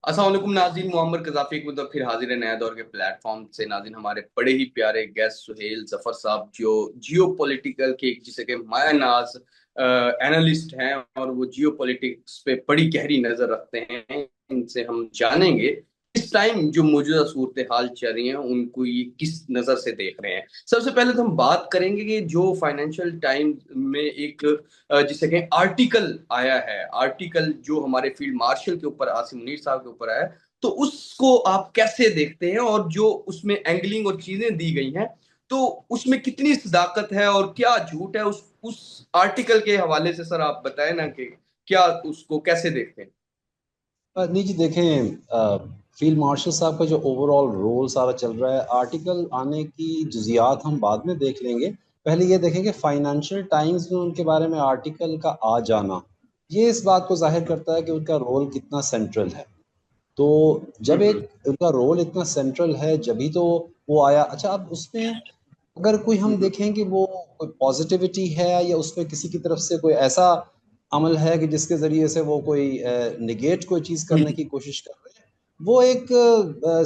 अस्सलाम वालेकुम नाज़रीन, मुअम्मर कज़ाफ़ी एक मतलब फिर हाजिर है नया दौर के प्लेटफॉर्म से। नाज़रीन, हमारे बड़े ही प्यारे गेस्ट सुहेल जफर साहब जो जियो पॉलिटिकल के जिसे कि माया नाज एनालिस्ट हैं और वो जियो पॉलिटिक्स पे बड़ी गहरी नजर रखते हैं। इनसे हम जानेंगे इस टाइम जो मौजूदा सूरत हाल चल रही है उनको ये किस नजर से देख रहे हैं। सबसे पहले तो हम बात करेंगे कि जो फाइनेंशियल टाइम्स में एक जिसे कहें आर्टिकल आया है, आर्टिकल जो हमारे फील्ड मार्शल के ऊपर आसिम मुनीर साहब के ऊपर आया है, तो उसको आप कैसे देखते हैं और जो उसमें एंगलिंग और चीजें दी गई हैं तो उसमें कितनी सदाकत है और क्या झूठ है उस आर्टिकल के हवाले से सर आप बताएं ना कि क्या उसको कैसे देखते हैं। नहीं जी, देखें, फील्ड मार्शल साहब का जो ओवरऑल रोल सारा चल रहा है, आर्टिकल आने की जुजियात हम बाद में देख लेंगे। पहले ये देखें कि फाइनेंशियल टाइम्स में उनके बारे में आर्टिकल का आ जाना, ये इस बात को जाहिर करता है कि उनका रोल कितना सेंट्रल है। तो जब हम्म। एक उनका रोल इतना सेंट्रल है, जभी तो वो आया। अच्छा, अब उसमें अगर कोई हम हम्म। देखें कि वो कोई पॉजिटिविटी है या उसमें किसी की तरफ से कोई ऐसा अमल है कि जिसके जरिए से वो कोई निगेट कोई चीज करने हम्म। की कोशिश कर रहे हैं, वो एक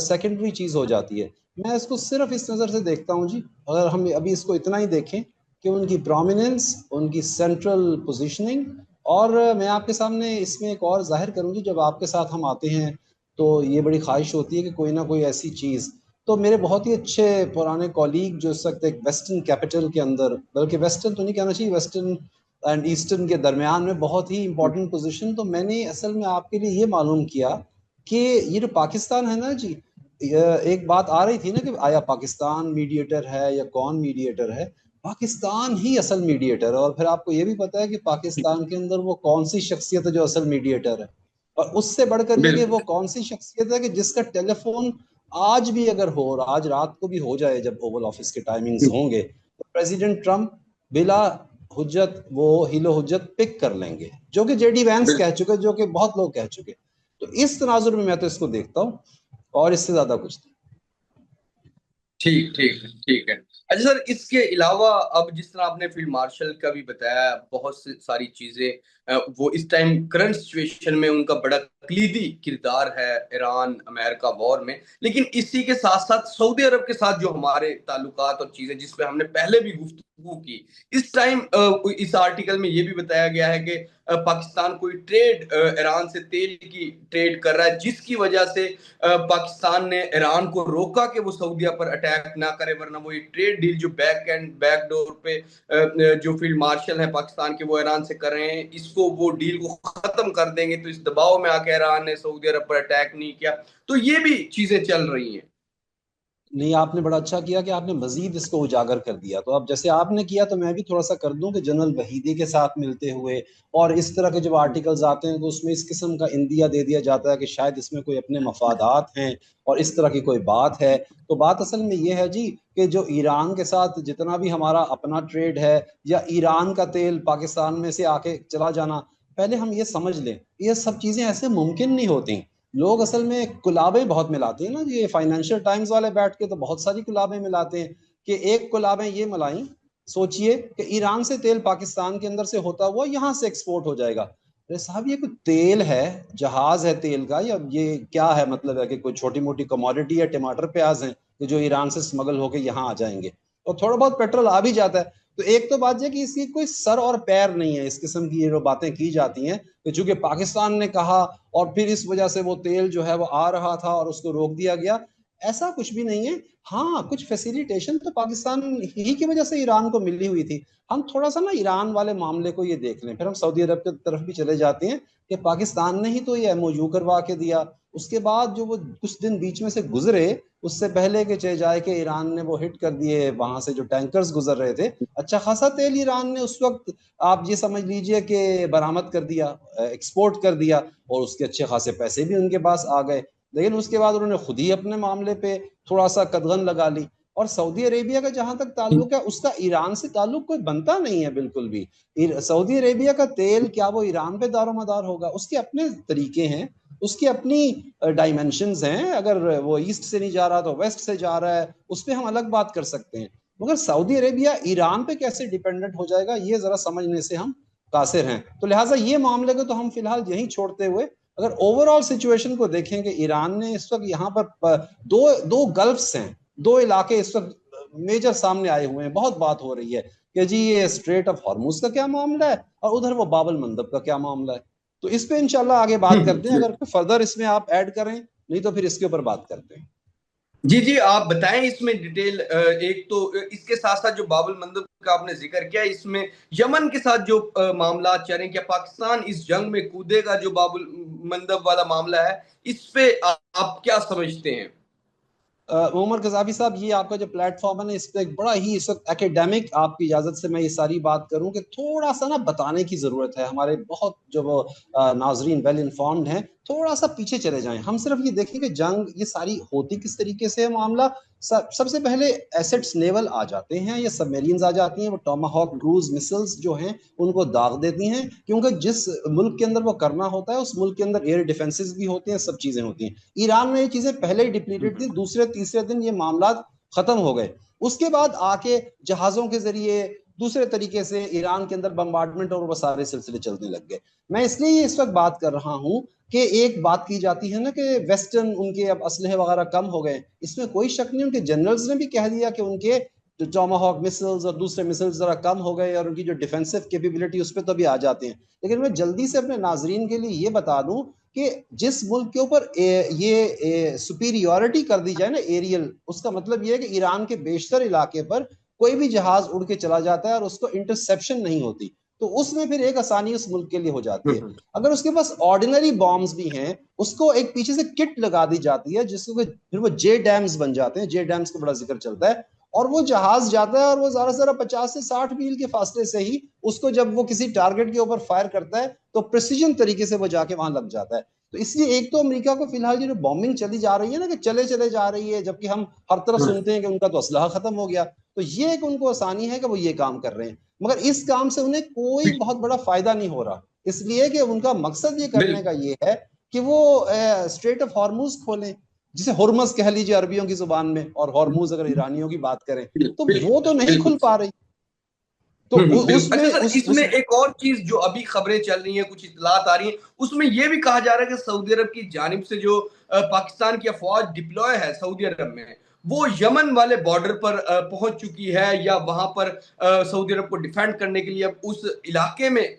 सेकेंडरी चीज हो जाती है। मैं इसको सिर्फ इस नज़र से देखता हूँ जी। अगर हम अभी इसको इतना ही देखें कि उनकी प्रोमिनेंस, उनकी सेंट्रल पोजीशनिंग, और मैं आपके सामने इसमें एक और जाहिर करूंगी, जब आपके साथ हम आते हैं तो ये बड़ी ख्वाहिश होती है कि कोई ना कोई ऐसी चीज़। तो मेरे बहुत ही अच्छे पुराने कॉलीग जो इस वक्त एक वेस्टर्न कैपिटल के अंदर, बल्कि वेस्टर्न तो नहीं कहना चाहिए, वेस्टर्न एंड ईस्टर्न के दरमियान में बहुत ही इंपॉर्टेंट पोजीशन, तो मैंने असल में आपके लिए ये मालूम किया कि ये जो पाकिस्तान है ना जी, एक बात आ रही थी ना कि आया पाकिस्तान मीडिएटर है या कौन मीडिएटर है। पाकिस्तान ही असल मीडिएटर है। और फिर आपको ये भी पता है कि पाकिस्तान के अंदर वो कौन सी शख्सियत है जो असल मीडिएटर है। और उससे बढ़कर ये कि बिल्कुल। वो कौन सी शख्सियत है कि जिसका टेलीफोन आज भी अगर हो, और आज रात को भी हो जाए जब ओवल ऑफिस के टाइमिंग्स होंगे, तो प्रेसिडेंट ट्रंप बिला हुज्जत वो हिलो हुज्जत पिक कर लेंगे, जो कि जेडी वैंस कह बिल्कुल। चुके, जो कि बहुत लोग कह चुके। तो इस तनाजुर में मैं तो इसको देखता हूँ, और इससे ज्यादा कुछ नहीं। ठीक ठीक ठीक है। अच्छा सर, इसके अलावा अब जिस तरह आपने फील्ड मार्शल का भी बताया, बहुत सी सारी चीजें वो इस टाइम करंट सिचुएशन में उनका बड़ा कलीदी किरदार है ईरान अमेरिका वॉर में। लेकिन इसी के साथ साथ सऊदी अरब के साथ जो हमारे ताल्लुकात और चीजें जिस पे हमने पहले भी गुफ्तगू की, इस टाइम इस आर्टिकल में ये भी बताया गया है कि पाकिस्तान कोई ट्रेड ईरान से तेल की ट्रेड कर रहा है, जिसकी वजह से पाकिस्तान ने ईरान को रोका कि वो सऊदीया पर अटैक ना करे, वरना वो ये ट्रेड डील जो बैक एंड बैक डोर पे जो फील्ड मार्शल है पाकिस्तान के वो ईरान से कर रहे हैं, इसको वो डील को खत्म कर देंगे। तो इस दबाव में आके ईरान ने सऊदी अरब पर अटैक नहीं किया। तो ये भी चीजें चल रही हैं। नहीं, आपने बड़ा अच्छा किया कि आपने मजीद इसको उजागर कर दिया। तो अब जैसे आपने किया, तो मैं भी थोड़ा सा कर दूं कि जनरल वहीदी के साथ मिलते हुए, और इस तरह के जब आर्टिकल्स आते हैं तो उसमें इस किस्म का इंदिया दे दिया जाता है कि शायद इसमें कोई अपने मफादात हैं और इस तरह की कोई बात है। तो बात असल में ये है जी कि जो ईरान के साथ जितना भी हमारा अपना ट्रेड है, या ईरान का तेल पाकिस्तान में से आके चला जाना, पहले हम ये समझ लें, ये सब चीज़ें ऐसे मुमकिन नहीं होती। लोग असल में कुलाबें बहुत मिलाते हैं ना, ये फाइनेंशियल टाइम्स वाले बैठ के तो बहुत सारी कुलाबें मिलाते हैं कि एक कुलाबें ये मलाई, सोचिए कि ईरान से तेल पाकिस्तान के अंदर से होता हुआ यहाँ से एक्सपोर्ट हो जाएगा। अरे साहब, ये कोई तेल है, जहाज है तेल का, या ये क्या है? मतलब है कि कोई छोटी मोटी कमोडिटी या टमाटर प्याज है कि जो ईरान से स्मगल होकर यहाँ आ जाएंगे, और थोड़ा बहुत पेट्रोल आ भी जाता है। तो एक तो बात यह कि इसकी कोई सर और पैर नहीं है, इस किस्म की ये जो बातें की जाती हैं कि चूंकि पाकिस्तान ने कहा और फिर इस वजह से वो तेल जो है वो आ रहा था और उसको रोक दिया गया। ऐसा कुछ भी नहीं है। हाँ, कुछ फैसिलिटेशन तो पाकिस्तान ही की वजह से ईरान को मिली हुई थी। हम थोड़ा सा ना ईरान वाले मामले को ये देख लें, फिर हम सऊदी अरब की तरफ भी चले जाते हैं कि पाकिस्तान ने ही तो ये एमओयू करवा के दिया। उसके बाद जो वो कुछ दिन बीच में से गुजरे, उससे पहले के चले जाए कि ईरान ने वो हिट कर दिए वहां से जो टैंकर्स गुजर रहे थे, अच्छा खासा तेल ईरान ने उस वक्त, आप ये समझ लीजिए कि बरामद कर दिया, एक्सपोर्ट कर दिया, और उसके अच्छे खासे पैसे भी उनके पास आ गए। लेकिन उसके बाद उन्होंने खुद ही अपने मामले पे थोड़ा सा कदगन लगा ली। और सऊदी अरेबिया का जहां तक ताल्लुक है, उसका ईरान से ताल्लुक कोई बनता नहीं है बिल्कुल भी। सऊदी अरेबिया का तेल क्या वो ईरान पे दारोमदार होगा? उसके अपने तरीके हैं, उसकी अपनी डायमेंशंस हैं। अगर वो ईस्ट से नहीं जा रहा तो वेस्ट से जा रहा है, उस पर हम अलग बात कर सकते हैं। मगर सऊदी अरेबिया ईरान पे कैसे डिपेंडेंट हो जाएगा, ये जरा समझने से हम कासिर हैं। तो लिहाजा ये मामले को तो हम फिलहाल यहीं छोड़ते हुए अगर ओवरऑल सिचुएशन को देखेंगे, ईरान ने इस वक्त यहाँ पर दो दो गल्फ्स हैं, दो इलाके इस वक्त मेजर सामने आए हुए हैं। बहुत बात हो रही है कि जी ये स्ट्रेट ऑफ हॉर्मुज का क्या मामला है और उधर वो बाबल मंदब का क्या मामला है। तो इस पे इंशाल्लाह आगे बात करते हैं, अगर फर्दर इसमें आप ऐड करें, नहीं तो फिर इसके ऊपर बात करते हैं। जी जी, आप बताएं इसमें डिटेल। एक तो इसके साथ साथ जो बाबुल मंदब का आपने जिक्र किया, इसमें यमन के साथ जो मामला चल रहे हैं, क्या पाकिस्तान इस जंग में कूदेगा? जो बाबुल मंदब वाला मामला है, इस पे आप क्या समझते हैं? उमर कजाफी साहब, ये आपका जो प्लेटफॉर्म है ना, इस पे एक बड़ा ही इस वक्त एकेडमिक, आपकी इजाजत से मैं ये सारी बात करूं कि थोड़ा सा ना बताने की जरूरत है। हमारे बहुत जो वो नाजरीन वेल इन्फॉर्म्ड हैं, थोड़ा सा पीछे चले जाएं। हम सिर्फ ये देखें कि जंग ये सारी होती किस तरीके से है मामला। सबसे पहले एसेट्स नेवल आ जाते हैं, ये सबमेरीन्स आ जाती हैं, वो टोमाहॉक क्रूज मिसाइल्स जो हैं उनको दाग देती हैं, क्योंकि जिस मुल्क के अंदर वो करना होता है उस मुल्क के अंदर एयर डिफेंसेस भी होते हैं, सब चीजें होती हैं। ईरान में ये चीजें पहले ही डिप्लीटेड थी, दूसरे तीसरे दिन ये मामला खत्म हो गए। उसके बाद आके जहाजों के जरिए दूसरे तरीके से ईरान के अंदर बम्बार्डमेंट और वो सारे सिलसिले चलने लग गए। मैं इसलिए इस वक्त बात कर रहा हूं कि एक बात की जाती है ना कि वेस्टर्न उनके अब असलहे वगैरह कम हो गए, इसमें कोई शक नहीं। उनके जनरल्स ने भी कह दिया कि उनके जो टोमाहॉक मिसाइल्स और दूसरे मिसाइल्स जरा कम हो गए और उनकी जो डिफेंसिव कैपेबिलिटी उस पर तो भी आ जाते हैं। लेकिन मैं जल्दी से अपने नाजरीन के लिए ये बता दूं कि जिस मुल्क के ऊपर ये सुपीरियोरिटी कर दी जाए ना एरियल, उसका मतलब ये है कि ईरान के बेशतर इलाके पर कोई भी जहाज उड़ के चला जाता है और उसको इंटरसेप्शन नहीं होती, तो उसमें फिर एक आसानी उस मुल्क के लिए हो जाती है। अगर उसके पास ऑर्डिनरी बॉम्ब्स भी हैं, उसको एक पीछे से किट लगा दी जाती है जिसको फिर वो जे डैम्स बन जाते हैं। जे डैम्स का बड़ा जिक्र चलता है। और वो जहाज जाता है और वो ज्यादा से ज्यादा 50 से 60 मील के फासले से ही उसको जब वो किसी टारगेट के ऊपर फायर करता है तो प्रिसीजन तरीके से वो जाके वहां लग जाता है। तो इसलिए एक तो अमेरिका को फिलहाल ये जो बॉम्बिंग चली जा रही है ना कि चले चले जा रही है, जबकि हम हर तरफ सुनते हैं कि उनका तो असलहा खत्म हो गया, तो ये एक उनको आसानी है कि वो ये काम कर रहे हैं। मगर इस काम से उन्हें कोई बहुत बड़ा फायदा नहीं हो रहा, इसलिए कि उनका मकसद ये करने बिल्कुल का ये है कि वो स्ट्रेट ऑफ हॉर्मूज खोलें, जिसे हुर्मस कह लीजिए अरबियों की जुबान में, और हॉर्मूज अगर ईरानियों की बात करें, तो वो तो नहीं खुल बिल्कुल। पा रही। तो बिल्कुल। अच्छा उसमें सर, उस इसमें एक और चीज जो अभी खबरें चल रही हैं, कुछ इतलात आ रही हैं, उसमें यह भी कहा जा रहा है कि सऊदी अरब की जानिब से जो पाकिस्तान की अफवाज डिप्लॉय है सऊदी अरब में, वो यमन वाले बॉर्डर पर पहुंच चुकी है, या वहां पर सऊदी अरब को डिफेंड करने के लिए अब उस इलाके में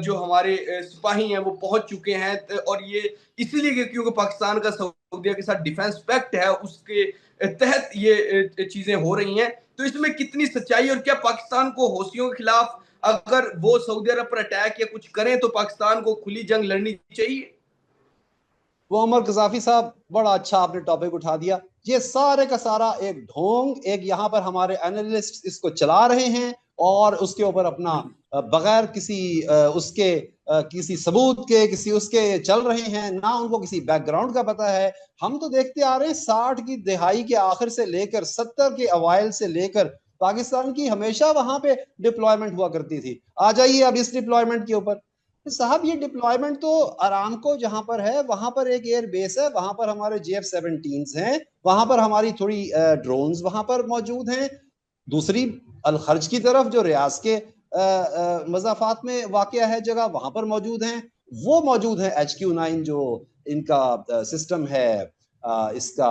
जो हमारे सिपाही हैं वो पहुंच चुके हैं। और ये इसीलिए क्योंकि पाकिस्तान का सऊदी के साथ डिफेंस पैक्ट है, उसके तहत ये चीजें हो रही हैं। तो इसमें कितनी सच्चाई, और क्या पाकिस्तान को हौसियों के खिलाफ अगर वो सऊदी अरब पर अटैक या कुछ करें तो पाकिस्तान को खुली जंग लड़नी चाहिए? वो उमर कजाफी साहब, बड़ा अच्छा आपने टॉपिक उठा दिया। ये सारे का सारा एक ढोंग, एक यहाँ पर हमारे एनालिस्ट इसको चला रहे हैं और उसके ऊपर अपना बगैर किसी उसके किसी सबूत के, किसी उसके चल रहे हैं ना, उनको किसी बैकग्राउंड का पता है। हम तो देखते आ रहे हैं 60 की दिहाई के आखिर से लेकर 70 के अवाइल से लेकर पाकिस्तान की हमेशा वहां पे डिप्लॉयमेंट हुआ करती थी। आ जाइए अब इस डिप्लॉयमेंट के ऊपर। साहब ये डिप्लॉयमेंट तो अरामको जहां पर है वहां पर एक एयर बेस है, वहां पर हमारे JF-17 हैं, वहां पर हमारी थोड़ी ड्रोन्स वहां पर मौजूद हैं। दूसरी अल खर्ज की तरफ जो रियाज के मजाफात में वाकया है जगह, वहां पर मौजूद हैं। वो मौजूद है HQ-9 जो इनका सिस्टम है, इसका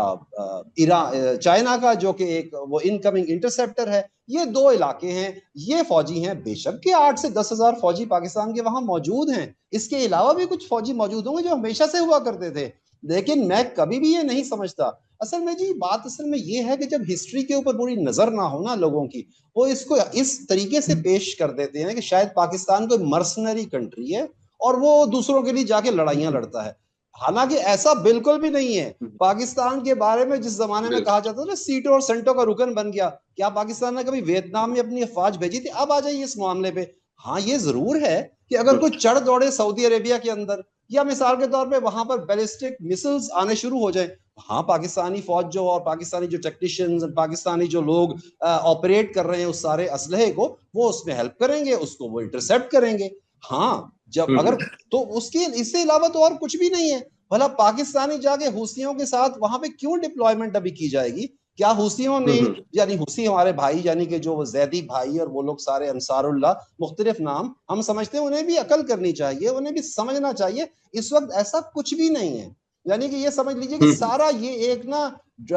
ईरान चाइना का, जो कि एक वो इनकमिंग इंटरसेप्टर है। ये दो इलाके हैं, ये फौजी हैं। बेशक के 8 से 10 हजार फौजी पाकिस्तान के वहां मौजूद हैं, इसके अलावा भी कुछ फौजी मौजूद होंगे जो हमेशा से हुआ करते थे। लेकिन मैं कभी भी ये नहीं समझता, असल में जी बात असल में ये है कि जब हिस्ट्री के ऊपर पूरी नजर ना हो ना लोगों की, वो इसको इस तरीके से पेश कर देते हैं कि शायद पाकिस्तान कोई मर्सनरी कंट्री है और वो दूसरों के लिए जाके लड़ाइयां लड़ता है। हालांकि ऐसा बिल्कुल भी नहीं है। पाकिस्तान के बारे में जिस जमाने में कहा जाता था ना सीटो और सेंटो का रुकन बन गया, क्या पाकिस्तान ने कभी वियतनाम में अपनी अफवाज भेजी थी? अब आ जाइए इस मामले पे। हाँ ये जरूर है कि अगर कोई चढ़ दौड़े सऊदी अरेबिया के अंदर, या मिसाल के तौर पे वहां पर बैलिस्टिक मिसाइल्स आने शुरू हो जाए, हाँ पाकिस्तानी फौज जो और पाकिस्तानी जो टेक्नीशियंस, पाकिस्तानी जो लोग ऑपरेट कर रहे हैं उस सारे असलहे को, वो उसमें हेल्प करेंगे, उसको वो इंटरसेप्ट करेंगे। हाँ जब अगर, तो उसके इससे अलावा तो और कुछ भी नहीं है। भला पाकिस्तानी जाके हूसियों के साथ वहां पे क्यों डिप्लॉयमेंट अभी की जाएगी? क्या हुसियों ने, हम्म। यानी हुसी हमारे भाई, यानी कि जो वो जैदी भाई और वो लोग सारे अंसारुल्लाह, मुख्तलिफ नाम हम समझते हैं, उन्हें भी अकल करनी चाहिए, उन्हें भी समझना चाहिए इस वक्त ऐसा कुछ भी नहीं है। यानी कि ये समझ लीजिए कि हम्म। सारा ये एक ना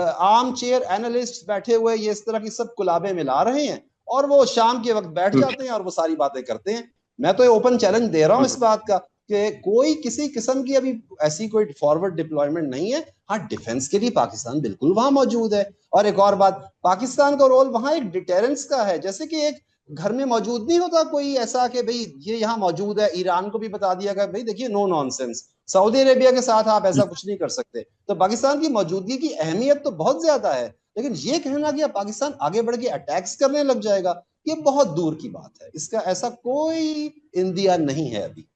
आर्म चेयर एनालिस्ट बैठे हुए ये इस तरह की सब कुलाबे मिला रहे हैं, और वो शाम के वक्त बैठ हम्म। जाते हैं और वो सारी बातें करते हैं। मैं तो ये ओपन चैलेंज दे रहा हूं इस हम्म। बात का कि कोई किसी किस्म की अभी ऐसी कोई फॉरवर्ड डिप्लॉयमेंट नहीं है। हाँ, डिफेंस के लिए पाकिस्तान बिल्कुल वहां मौजूद है। और एक और बात, पाकिस्तान का रोल वहां एक डिटेरेंस का है, जैसे कि एक घर में मौजूद नहीं होता कोई ऐसा कि भाई ये यहाँ मौजूद है, ईरान को भी बता दिया गया भाई देखिए नो नॉनसेंस, सऊदी अरेबिया के साथ आप ऐसा कुछ नहीं कर सकते। तो पाकिस्तान की मौजूदगी की अहमियत तो बहुत ज्यादा है, लेकिन ये कहना कि पाकिस्तान आगे बढ़ के अटैक्स करने लग जाएगा, ये बहुत दूर की बात है। इसका ऐसा कोई इंदिया नहीं है अभी।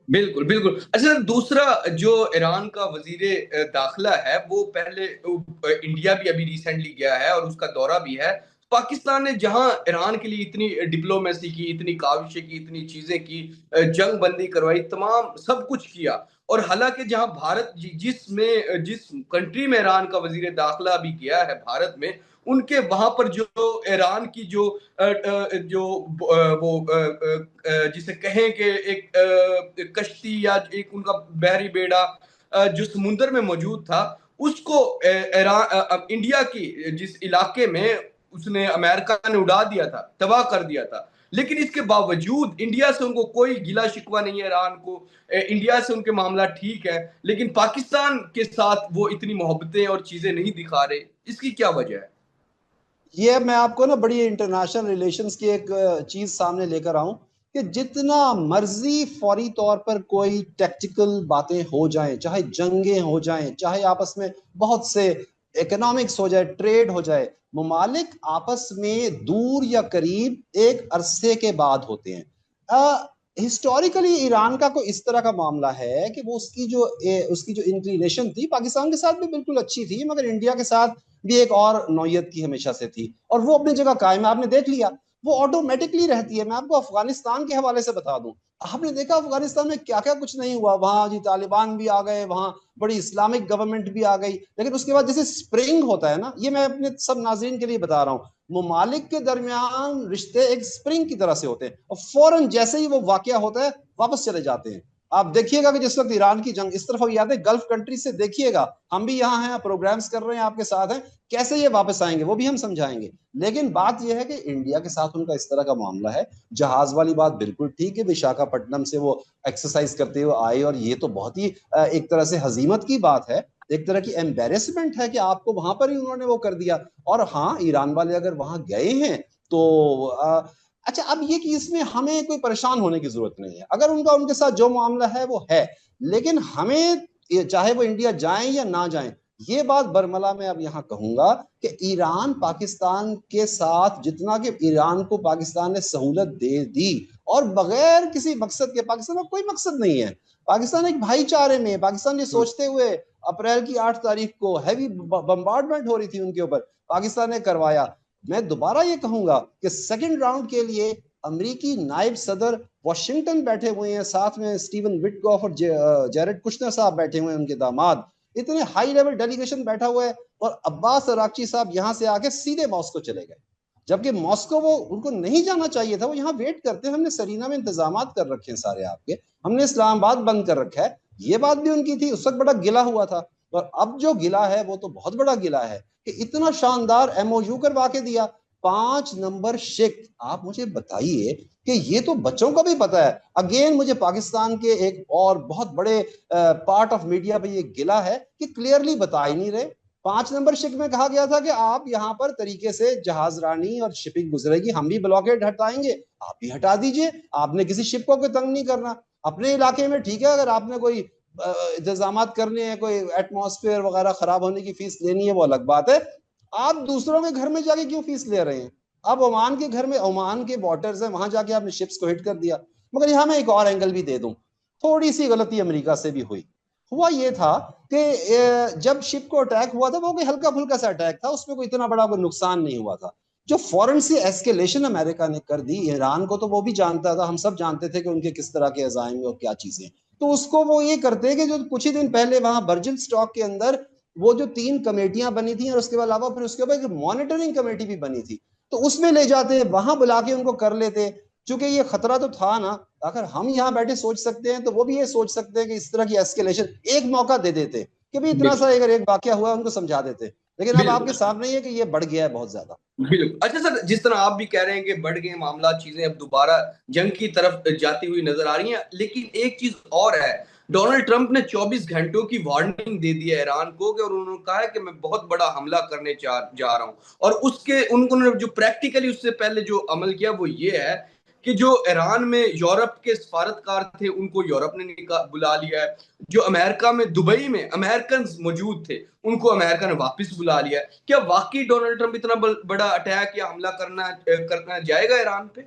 बिल्कुल बिल्कुल। अच्छा सर, दूसरा जो ईरान का वजीर दाखिला है, वो पहले इंडिया भी अभी रिसेंटली गया है और उसका दौरा भी है। पाकिस्तान ने जहां ईरान के लिए इतनी डिप्लोमेसी की, इतनी काविशें की, इतनी चीजें की, जंग बंदी करवाई, तमाम सब कुछ किया। और हालांकि जहां भारत जिस कंट्री में ईरान का वजीर दाखिला भी गया है, भारत में, उनके वहां पर जो ईरान की जो जो वो जिसे कहें कि एक कश्ती या एक उनका बहरी बेड़ा जो समुद्र में मौजूद था, उसको इंडिया की जिस इलाके में उसने अमेरिका ने उड़ा दिया था, तबाह कर दिया था। लेकिन इसके बावजूद इंडिया से उनको कोई गिला शिकवा नहीं है ईरान को। इंडिया से उनके मामला ठीक है, लेकिन पाकिस्तान के साथ वो इतनी मोहब्बतें और चीजें नहीं दिखा रहे। इसकी क्या वजह है? ये मैं आपको ना बड़ी इंटरनेशनल रिलेशंस की एक चीज सामने लेकर आऊं कि जितना मर्जी फौरी तौर पर कोई टैक्टिकल बातें हो जाएं, चाहे जंगें हो जाएं, चाहे आपस में बहुत से इकोनॉमिक्स हो जाए, ट्रेड हो जाए, ममालिक आपस में दूर या करीब एक अरसे के बाद होते हैं। हिस्टोरिकली ईरान का कोई इस तरह का मामला है कि वो उसकी जो इंक्लिनेशन थी पाकिस्तान के साथ भी बिल्कुल अच्छी थी, मगर इंडिया के साथ भी एक और नौयत की हमेशा से थी, और वो अपनी जगह कायम है। आपने देख लिया वो ऑटोमेटिकली रहती है। मैं आपको अफगानिस्तान के हवाले से बता दूं, आपने देखा अफगानिस्तान में क्या क्या कुछ नहीं हुआ, वहां जी तालिबान भी आ गए, वहां बड़ी इस्लामिक गवर्नमेंट भी आ गई, लेकिन उसके बाद जैसे स्प्रिंग होता है ना, ये मैं अपने सब नाजरीन के लिए बता रहा हूँ, ममालिक के दरमियान रिश्ते एक स्प्रिंग की तरह से होते हैं, और फौरन जैसे ही वो वाकया होता है वापस चले जाते हैं। आप देखिएगा कि जिस वक्त ईरान की जंग इस तरफ याद है गल्फ कंट्री से, देखिएगा हम भी यहाँ हैं, प्रोग्राम्स कर रहे हैं, आपके साथ हैं, कैसे ये वापस आएंगे वो भी हम समझाएंगे। लेकिन बात यह है कि इंडिया के साथ उनका इस तरह का मामला है। जहाज वाली बात बिल्कुल ठीक है, विशाखापट्टनम से वो एक्सरसाइज करते हुए आए, और ये तो बहुत ही एक तरह से हजीमत की बात है, एक तरह की एम्बेरसमेंट है कि आपको वहां पर ही उन्होंने वो कर दिया। और हाँ, ईरान वाले अगर वहां गए हैं तो अच्छा, अब ये कि इसमें हमें कोई परेशान होने की जरूरत नहीं है, अगर उनका उनके साथ जो मामला है वो है। लेकिन हमें चाहे वो इंडिया जाए या ना जाए, ये बात बरमला मैं अब यहाँ कहूंगा कि ईरान पाकिस्तान के साथ जितना कि ईरान को पाकिस्तान ने सहूलत दे दी, और बगैर किसी मकसद के, पाकिस्तान का कोई मकसद नहीं है, पाकिस्तान एक भाईचारे में, पाकिस्तान ये सोचते हुए अप्रैल की 8 तारीख को हैवी बम्बार्डमेंट हो रही थी उनके ऊपर, पाकिस्तान ने करवाया। मैं दोबारा ये कहूंगा कि सेकंड राउंड के लिए अमेरिकी नायब सदर वॉशिंगटन बैठे हुए हैं, साथ में स्टीवन विटकॉफ और जेरेड कुशनर साहब बैठे हुए हैं, उनके दामाद, इतने हाई लेवल डेलीगेशन बैठा हुआ है, और अब्बास अराक्ची साहब यहां से आके सीधे मॉस्को चले गए, जबकि मॉस्को वो उनको नहीं जाना चाहिए था, वो यहाँ वेट करते हैं। हमने सरीना में इंतजाम कर रखे हैं सारे आपके, हमने इस्लामाबाद बंद कर रखा है, ये बात भी उनकी थी, उस वक्त बड़ा गिला हुआ था। और अब जो गिला है वो तो बहुत बड़ा गिला है कि इतना शानदार एमओयू करवा के दिया, 5 नंबर शिक। आप मुझे बताइए कि ये तो बच्चों को भी पता है। अगेन मुझे पाकिस्तान के एक और बहुत बड़े पार्ट ऑफ मीडिया पे ये गिला है कि क्लियरली बता ही नहीं रहे। 5 नंबर शिप में कहा गया था कि आप यहाँ पर तरीके से जहाजरानी और शिपिंग गुजरेगी, हम भी ब्लॉकेड हटाएंगे, आप भी हटा दीजिए, आपने किसी शिप को कोई तंग नहीं करना, अपने इलाके में ठीक है, अगर आपने कोई इंतजाम करने हैं, कोई एटमॉस्फेयर वगैरह खराब होने की फीस लेनी है वो अलग बात है। आप दूसरों के घर में जाके क्यों फीस ले रहे हैं? आप ओमान के घर में, ओमान के वाटर्स हैं, वहां जाके आपने शिप्स को हिट कर दिया। मगर यहाँ मैं एक और एंगल भी दे दूं, थोड़ी सी गलती अमेरिका से भी हुई। हुआ ये था कि जब शिप को अटैक हुआ था वो कोई हल्का फुल्का सा अटैक था, उसमें कोई इतना बड़ा कोई नुकसान नहीं हुआ था। जो फौरन से एस्केलेशन अमेरिका ने कर दी ईरान को, तो वो भी जानता था, हम सब जानते थे कि उनके किस तरह के अजाइम और क्या चीजें, तो उसको वो ये करते कि जो कुछ ही दिन पहले वहां बर्जिल स्टॉक के अंदर वो जो 3 कमेटियां बनी थी और उसके अलावा फिर उसके ऊपर एक मॉनिटरिंग कमेटी भी बनी थी, तो उसमें ले जाते, वहां बुला के उनको कर लेते। क्योंकि ये खतरा तो था ना, अगर हम यहाँ बैठे सोच सकते हैं तो वो भी ये सोच सकते हैं कि इस तरह की एस्केलेशन, एक मौका दे देते कि भाई इतना सा बिल्कुल अगर एक वाकया हुआ उनको समझा देते। लेकिन अब आपके बिल्कुल सामने ही है कि ये बढ़ गया है बहुत ज्यादा। बिल्कुल। अच्छा सर, जिस तरह आप भी कह रहे हैं कि बढ़ गए मामला, चीजें अब दोबारा जंग की तरफ जाती हुई नजर आ रही हैं, लेकिन एक चीज और है, डोनाल्ड ट्रंप ने 24 घंटों की वार्निंग दे दी है ईरान को, कि और उन्होंने कहा है कि मैं बहुत बड़ा हमला करने जा रहा हूं। और उसके उन्होंने जो प्रैक्टिकली उससे पहले जो अमल किया वो ये है कि जो ईरान में यूरोप के सफारतकार थे उनको यूरोप ने बुला लिया है। जो अमेरिका में, दुबई में अमेरिकन मौजूद थे उनको अमेरिका ने वापस बुला लिया है। क्या वाकई डोनाल्ड ट्रंप इतना बड़ा अटैक या हमला करना जाएगा ईरान पे?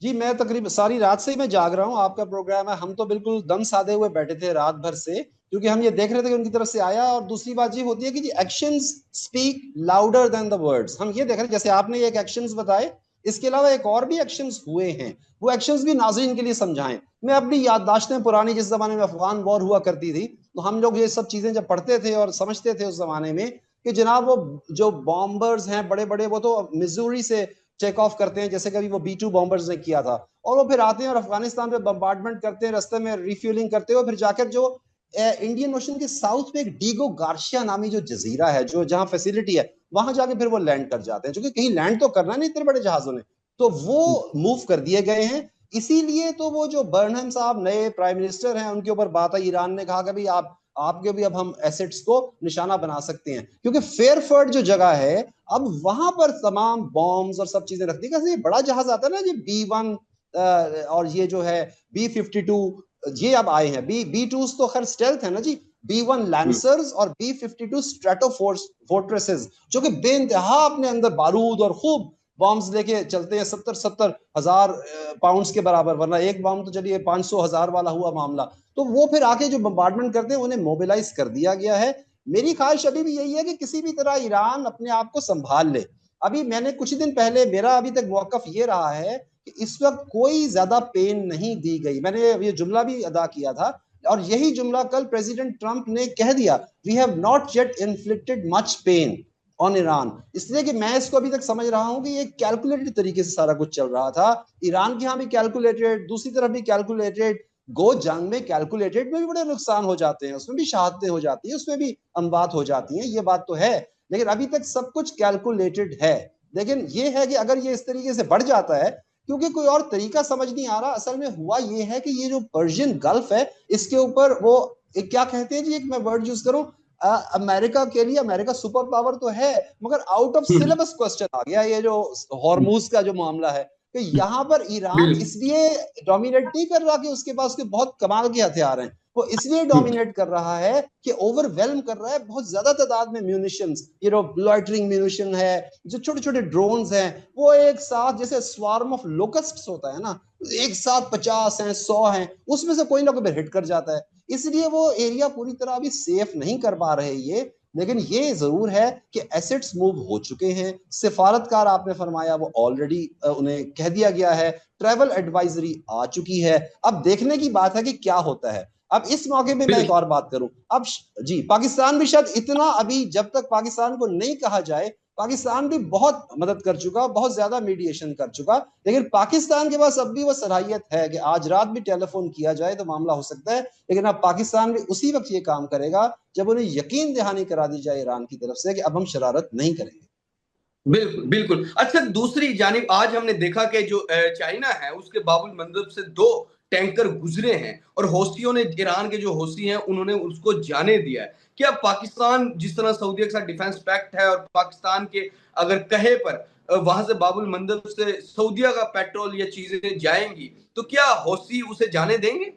जी, मैं तकरीबन सारी रात से ही मैं जाग रहा हूँ, आपका प्रोग्राम है, हम तो बिल्कुल दम साधे हुए बैठे थे रात भर से, क्योंकि हम ये देख रहे थे कि उनकी तरफ से आया। और दूसरी बात ये होती है कि the actions speak louder than the words. हम ये देख रहे हैं, जैसे आपने ये एक एक्शंस बताए, इसके अलावा एक और भी एक्शंस हुए हैं, वो एक्शंस भी नाज़रीन के लिए समझाएं। मैं अपनी याददाश्तें पुरानी, जिस जमाने में अफगान वॉर हुआ करती थी, तो हम लोग ये सब चीजें जब पढ़ते थे और समझते थे उस जमाने में कि जनाब वो जो बॉम्बर्स हैं बड़े बड़े, वो तो मिजूरी से टेक ऑफ करते हैं, जैसे कभी वो B-2 बॉम्बर्स ने किया था, और वो फिर आते हैं और अफगानिस्तान पे बम्बार्डमेंट करते हैं, रास्ते में रिफ्यूलिंग करते हुए फिर जाकर जो इंडियन ओशन के साउथ में एक डीगो गार्शिया नामी जो जजीरा है, जो जहां फैसिलिटी है, वहां जाके फिर वो लैंड कर जाते हैं, क्योंकि कहीं लैंड तो करना नहीं इतने बड़े जहाजों ने, तो वो मूव कर दिए गए हैं। इसीलिए तो वो जो बर्नहम साहब नए प्राइम मिनिस्टर हैं, उनके ऊपर बात आई, ईरान ने कहा कि भाई आप आपके भी अब हम एसेट्स को निशाना बना सकते हैं, क्योंकि फेयरफर्ड जो जगह है, अब वहां पर तमाम बॉम्ब्स और सब चीजें रख दी। कैसे ये बड़ा जहाज आता है ना, ये B-1 और ये जो है B-52, ये अब आए हैं। बी टू तो खैर स्टेल्थ है ना जी, B-1 लैंसर्स और B-52 स्ट्रेटो फोर्ट्रेसेस, जो कि बेइंतहा अपने अंदर बारूद और खूब बॉम्ब्स लेके चलते हैं, 70-70 हजार पाउंड्स के बराबर, वरना एक बॉम्ब तो चलिए 500 हजार वाला हुआ मामला। तो वो फिर आके जो बम्बार्डमेंट करते हैं, उन्हें मोबिलाइज कर दिया गया है। मेरी ख्वाहिश अभी भी यही है कि किसी भी तरह ईरान अपने आप को संभाल ले। अभी मैंने कुछ दिन पहले, मेरा अभी तक मौकफ ये रहा है कि इस वक्त कोई ज्यादा पेन नहीं दी गई। मैंने ये जुमला भी अदा किया था, और यही जुमला कल प्रेसिडेंट ट्रंप ने कह दिया, we have not yet inflicted much pain on Iran. इसलिए कि मैं इसको अभी तक समझ रहा हूं कि ये कैलकुलेटेड तरीके से सारा कुछ चल रहा था। ईरान के यहाँ भी कैलकुलेटेड, दूसरी तरफ भी कैलकुलेटेड। गो जंग में कैलकुलेटेड में भी बड़े नुकसान हो जाते हैं, उसमें भी शहादतें हो जाती हैं, उसमें भी अमवात हो जाती हैं, ये बात तो है। लेकिन अभी तक सब कुछ कैलकुलेटेड है। लेकिन ये है कि अगर ये इस तरीके से बढ़ जाता है, क्योंकि कोई और तरीका समझ नहीं आ रहा। असल में हुआ ये है कि ये जो पर्शियन गल्फ है, इसके ऊपर वो एक क्या कहते हैं जी, एक मैं वर्ड यूज करूं, अमेरिका के लिए, अमेरिका सुपर पावर तो है, मगर आउट ऑफ सिलेबस क्वेश्चन आ गया ये जो हॉर्मूज का जो मामला है, कि यहाँ पर ईरान बिल्कुल इसलिए डोमिनेट नहीं कर रहा कि उसके पास के बहुत कमाल के हथियार हैं, वो इसलिए डोमिनेट कर रहा है कि ओवरवेलम कर रहा है बहुत ज्यादा तादाद में म्यूनिशंस, ये जो लॉइटरिंग म्यूनिशन है, जो छोटे छोटे ड्रोन्स हैं, वो एक साथ जैसे स्वार्म ऑफ लोकस्ट्स होता है ना, एक साथ 50 हैं, 100 हैं, उसमें से कोई ना कोई हिट कर जाता है। इसलिए वो एरिया पूरी तरह अभी सेफ नहीं कर पा रहे ये। लेकिन ये जरूर है कि एसेट्स मूव हो चुके हैं। सिफारतकार आपने फरमाया वो ऑलरेडी उन्हें कह दिया गया है, ट्रैवल एडवाइजरी आ चुकी है। अब देखने की बात है कि क्या होता है। अब इस मौके पे मैं एक बिल्कुल और बात करूं, अब जी पाकिस्तान भी शायद इतना, अभी जब तक पाकिस्तान को नहीं कहा जाए, पाकिस्तान भी बहुत मदद कर चुका, बहुत ज्यादा मीडिएशन कर चुका, लेकिन पाकिस्तान के पास अब भी वो सलाहियत है कि आज रात भी टेलीफोन किया जाए तो मामला हो सकता है। लेकिन अब पाकिस्तान भी उसी वक्त ये काम करेगा जब उन्हें यकीन दहानी करा दी जाए ईरान की तरफ से कि अब हम शरारत नहीं करेंगे। बिल्कुल बिल्कुल। अच्छा, दूसरी जानिब आज हमने देखा कि जो चाइना है उसके बाबुल मंदब से 2 टैंकर गुजरे हैं, और हौसियों ने, ईरान के जो हौसी हैं उन्होंने उसको जाने दिया है। क्या पाकिस्तान, जिस तरह सऊदी के साथ डिफेंस पैक्ट है, और पाकिस्तान के अगर कहे पर वहां से बाबुल मंदब से सऊदीया का पेट्रोल या चीजें जाएंगी, तो क्या हौसी उसे जाने देंगे?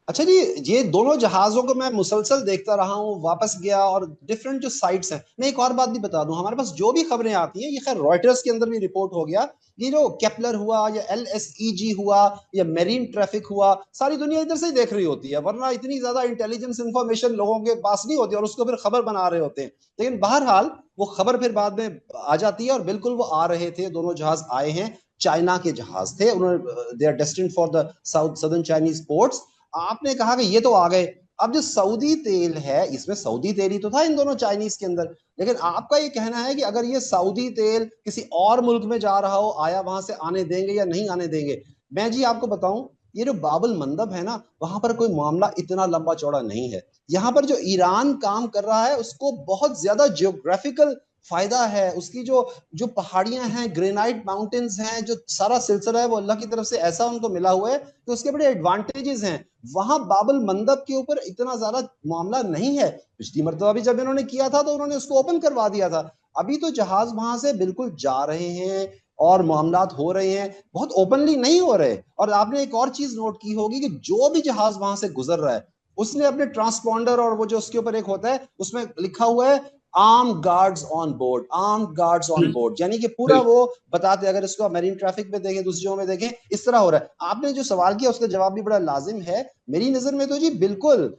अच्छा जी, ये दोनों जहाजों को मैं मुसलसल देखता रहा हूँ, वापस गया, और डिफरेंट जो साइट्स हैं। मैं एक और बात भी बता दूं, हमारे पास जो भी खबरें आती हैं, ये खैर रॉयटर्स के अंदर भी रिपोर्ट हो गया, ये जो केपलर हुआ या LSEG हुआ या मेरीन ट्रैफिक हुआ, सारी दुनिया इधर से ही देख रही होती है, वरना इतनी ज्यादा इंटेलिजेंस इंफॉर्मेशन लोगों के पास नहीं होती, और उसको फिर खबर बना रहे होते हैं। लेकिन बहरहाल वो खबर फिर बाद में आ जाती है, और बिल्कुल वो आ रहे थे, दोनों जहाज आए हैं, चाइना के जहाज थे, उन्होंने they are destined for the south southern Chinese ports. आपने कहा कि ये तो आ गए, अब जो सऊदी तेल है, इसमें सऊदी तेल ही तो था इन दोनों चाइनीज के अंदर। लेकिन आपका ये कहना है कि अगर ये सऊदी तेल किसी और मुल्क में जा रहा हो, आया वहां से आने देंगे या नहीं आने देंगे। मैं जी आपको बताऊं, ये जो बाबुल मंदब है ना, वहां पर कोई मामला इतना लंबा चौड़ा नहीं है। यहाँ पर जो ईरान काम कर रहा है उसको बहुत ज्यादा जियोग्राफिकल फायदा है। उसकी जो जो पहाड़ियां हैं, ग्रेनाइट माउंटेन्स हैं, जो सारा सिलसिला है वो अल्लाह की तरफ से ऐसा उनको मिला हुआ है कि उसके बड़े एडवांटेजेस हैं। वहां बाबुल मंदब के ऊपर इतना ज्यादा मामला नहीं है। पिछली मरतबा भी जब इन्होंने किया था तो उन्होंने उसको ओपन करवा दिया था। अभी तो जहाज वहां से बिल्कुल जा रहे हैं और मामलात हो रहे हैं, बहुत ओपनली नहीं हो रहे। और आपने एक और चीज नोट की होगी कि जो भी जहाज वहां से गुजर रहा है, उसने अपने ट्रांसपॉन्डर और वो जो उसके ऊपर एक होता है उसमें लिखा हुआ है arm guards on board, arm guards on hmm, board, यानी कि पूरा बिल्कुल। वो बताते। अगर इसको मेरीन ट्रैफिक में देखें, दूसरी जगहों में देखें, इस तरह हो रहा है। आपने जो सवाल किया उसका जवाब भी बड़ा लाजिम है। मेरी नजर में तो जी बिल्कुल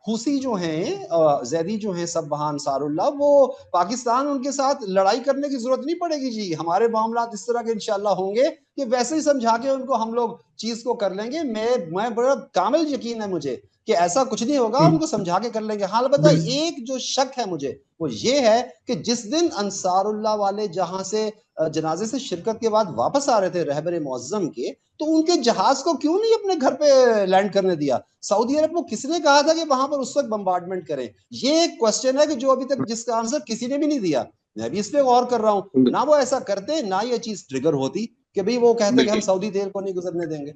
हुसी जो हैं, जैदी जो हैं, सब वहां अंसारुल्लाह, वो पाकिस्तान उनके साथ लड़ाई करने की जरूरत नहीं पड़ेगी जी। हमारे मामला इस तरह के इंशाल्लाह होंगे कि वैसे ही समझा के उनको हम लोग चीज को कर लेंगे। मैं बड़ा कामिल यकीन है मुझे कि ऐसा कुछ नहीं होगा, हम्म, उनको समझा के कर लेंगे। हाँ अलबत्ता बिल्कुल। एक जो शक है मुझे वो ये है कि जिस दिन अंसारुल्लाह वाले जहां से जनाजे से शिरकत के बाद वापस आ रहे थे रहबर मुअज्जम के, तो उनके जहाज को क्यों नहीं अपने घर पे लैंड करने दिया? सऊदी अरब को किसने कहा था कि वहां पर उस वक्त बम्बार्डमेंट करें? ये एक क्वेश्चन है कि जो अभी तक जिसका आंसर किसी ने भी नहीं दिया। मैं भी इस पे गौर कर रहा हूं। ना वो ऐसा करते, ना ये चीज ट्रिगर होती कि भाई वो कहते कि हम बिल्कुल सऊदी तेल को नहीं गुजरने देंगे।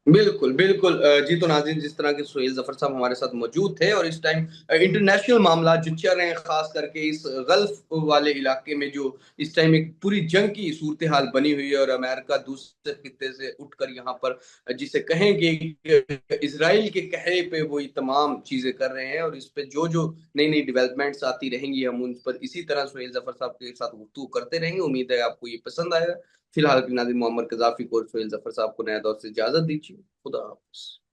बिल्कुल बिल्कुल जी। तो नाज़रीन, जिस तरह के सुहेल जफर साहब हमारे साथ मौजूद थे, और इस टाइम इंटरनेशनल मामला जो चल रहे हैं, खास करके इस गल्फ वाले इलाके में जो इस टाइम एक पूरी जंग की सूरत हाल बनी हुई है, और अमेरिका दूसरे खित्ते से उठकर यहाँ पर जिसे कहेंगे कि इसराइल के कहने पे वो ये तमाम चीजें कर रहे हैं, और इस पे जो जो नई नई डेवलपमेंट्स आती रहेंगी हम उन पर इसी तरह सुहेल जफर साहब के साथ गुफ्तगू करते रहेंगे। उम्मीद है आपको ये पसंद आएगा। फिलहाल के नाज़रीन, मोहम्मद कजाफी को और सुहेल जफर साहब को नया दौर से इजाजत दीजिए। खुदा हाफिज।